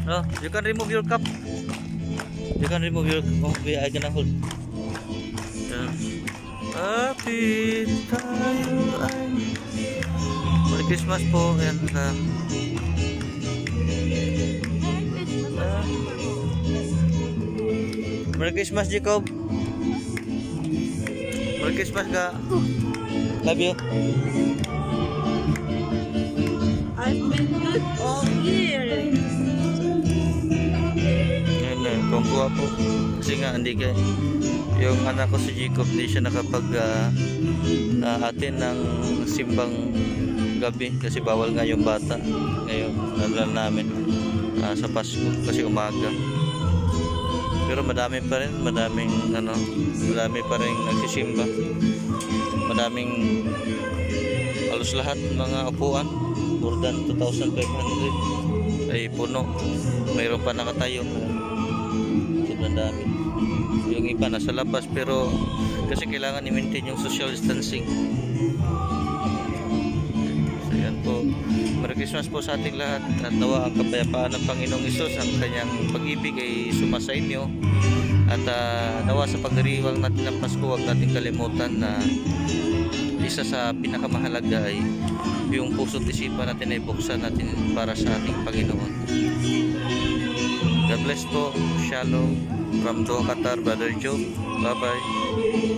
Oh, you can remove your cup. You can remove your. Okay, I gonna hold. Yeah. Happy tayo ay. Merry Christmas po. Ayan. Merry Christmas, Jacob. Merry Christmas ka. Love you. I've been good all year. Yan na, kongkuha po. Kasi nga, hindi kay yung anak ko si Jacob, hindi siya nakapag atin ng simbang gabi kasi bawal nga yung bata. Ngayon, nalan namin sa Pasko kasi umaga. Pero madami pa rin, madami pa rin nagsisimba. Madaming halos lahat mga upuan, more than 2,500 ay puno. Mayroon pa nakatayo. Sobrang dami. Yung iba nasa labas pero kasi kailangan i-maintain yung social distancing. So yan po. Merry Christmas po sa ating lahat at nawa ang kapayapaan ng Panginoong Hesus, ang kanyang pag-ibig ay sumasa inyo at nawa sa pagdiriwang natin ng Pasko, huwag natin kalimutan na isa sa pinakamahalaga ay yung puso't isipan natin ay buksan natin para sa ating Panginoon. God bless po. Shalom from Doha, Qatar, Brother Joe. Bye bye.